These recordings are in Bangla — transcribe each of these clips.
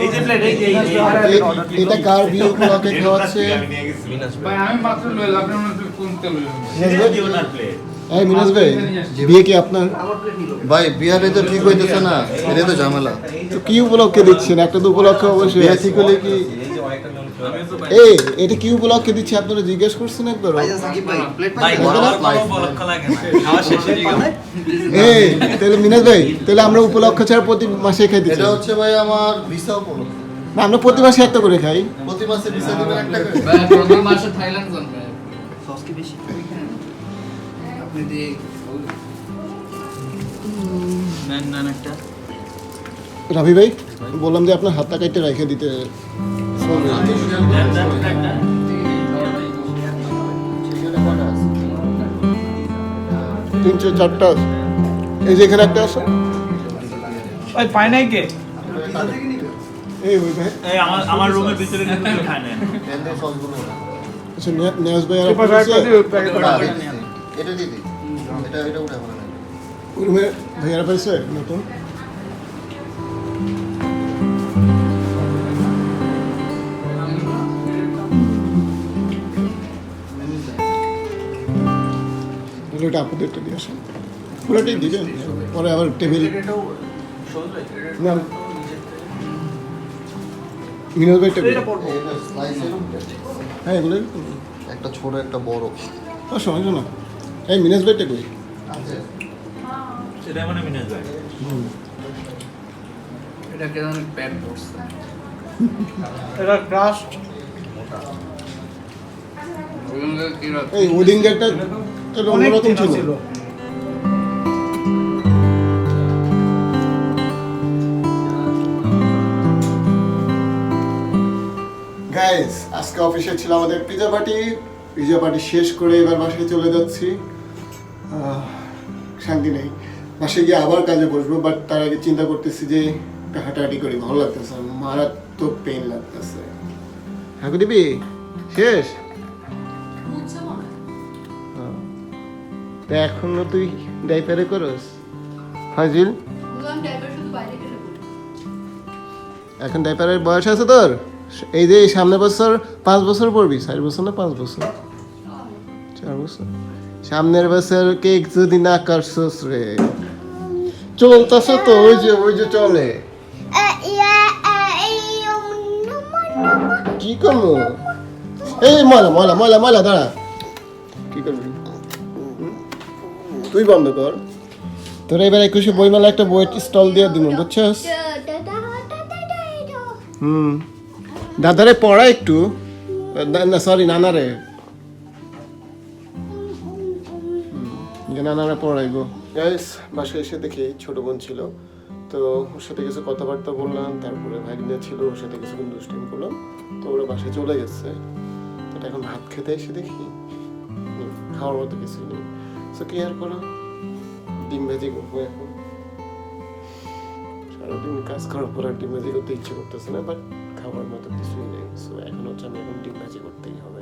এই যে প্লেট এটা কার বিয়ে উপলক্ষে খাওয়াচ্ছে? ভাই আমি মাত্র লইলাম, আপনি মনে হচ্ছে কোন তেল এই মিনাজ ভাই, বিয়ে কি আপনার? ভাই বিয়ারে তো ঠিক হইতেছে না, এটা তো ঝামেলা। তো কি উপলক্ষে দিচ্ছেন? একটা তো উপলক্ষে অবশ্যই বিয়ে আছে। ঠিক হলে কি এই এটা কি উপলক্ষে দিচ্ছে আপনারা জিজ্ঞেস করছেন একবার? এই তাহলে মিনাজ ভাই, তাহলে আমরা উপলক্ষ ছাড়া প্রতি মাসে খাই দিচ্ছি। এটা হচ্ছে ভাই আমার ভিসা উপলক্ষে। না, আমরা প্রতি মাসে একটা করে খাই। প্রতি মাসে ভিসা দিবেন একটা করে। ভাই প্রথম মাসে থাইল্যান্ড যান ভাই। সস কি বেশি? আপনি দিয়ে নেন একটা। রাবি ভাই বললাম যে আপনার হাতটা কাটতে রেখে দিতে। তিনটে চারটা, এই যে এখানে একটা আছে। ওই পায় নাই কে? এই ওই ভাই, এই আমার রুমের ভিতরে কিন্তু খায় না। এন্ড সসগুলো আচ্ছা নিয়াজ ভাই আর এটা দিদি, এটা উঠে ভালো লাগে। রুমে ভাইয়ারা পাইছে নতুন। এটা আপনাদেরটা দিয়ে আসেন, পুরোটাই দিবেন পরে আবার টেবিল। না মিনাজ ভাই টেবিল, এটা স্লাইসের হ্যাঁ এগুলো একটা ছোট একটা বড়। সমস্যা না। এই মিনাজ ভাই টেবিল সেটা মানে মিনাজ ভাই। এটা কেন প্যাড পড়ছে। এটা ক্রাস্ট। ওগুলো কি রাত এই ওয়েডিং ডেটটা অন্যরকম ছিল। গাইস আজকে অফিসে ছিল আমাদের পিজা পার্টি শেষ করে এবার বাসায় চলে যাচ্ছি। শান্তি নেই, বাসায় গিয়ে আবার কাজে বসবো, বাট তার আগে চিন্তা করতেছি যে একটা হাঁটাহাঁটি করি, ভালো লাগতেছে, মারাত্মক পেইন লাগতেছে। হাঁকু দিবি? শেষ? তা এখনো তুই ডাইপারে করস হাজিল? এখন ডাইপারের বয়স আছে তোর? এই যে সামনের বছর 5 বছর পড়বি, 4 বছর না 5 বছর, 4 বছর। সামনের বছর কেক যদি না কাটছস রে, চলতেছে তো ওই যে চলে। কি করবো? এই ময়লা দাঁড়া, কি করবি তুই? বন্ধ কর। তোর এবার 21 বইমেলা একটা বই স্টল দিয়ে দিব, বুঝছস? দাদারে পড়া একটু, না সরি নানারে, নানারা পড়াইবো। গাইস বাসায় এসে দেখি ছোট বোন ছিল, তো ওর সাথে কিছু কথাবার্তা বললাম, তারপরে ভাগিনা ছিল ওর সাথে কিছুক্ষণ দুষ্টামি করলাম, তো ওরা বাসায় চলে গেছে। তো এখন ভাত খেতে এসে দেখি খাওয়ার মতো কিছু নেই। তো কি আর করো, ডিম ভাজি করবো এখন। সারাদিন কাজ করার পর আর ডিম ভাজি করতে ইচ্ছে করতেছে না, বাট খাওয়ার মতো কিছুই নেই। সো এখন হচ্ছে আমি এখন ডিম ভাজি করতেই হবে।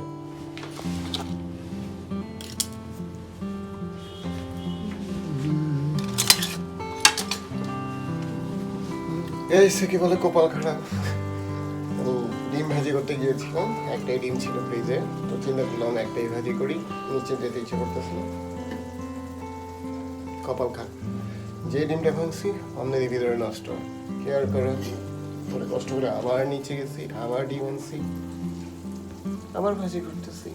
এই সে কি বলে কপাল খারাপ। ডিম ভাজি করতে গিয়েছিলাম, একটাই ডিম ছিল ফ্রিজে, তো চিন্তা করলাম একটাই ভাজি করি, নিচে যেতে ইচ্ছে করতেছিল। কপাল খারাপ, যে ডিমটা ভাঙছি অন্য ভিতরে নষ্ট, কেয়ার করো। পরে কষ্ট করে আবার নিচে গেছি, আবার ডিম আনছি, আবার ভাজি করতেছি,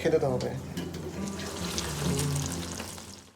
খেতে তো হবে।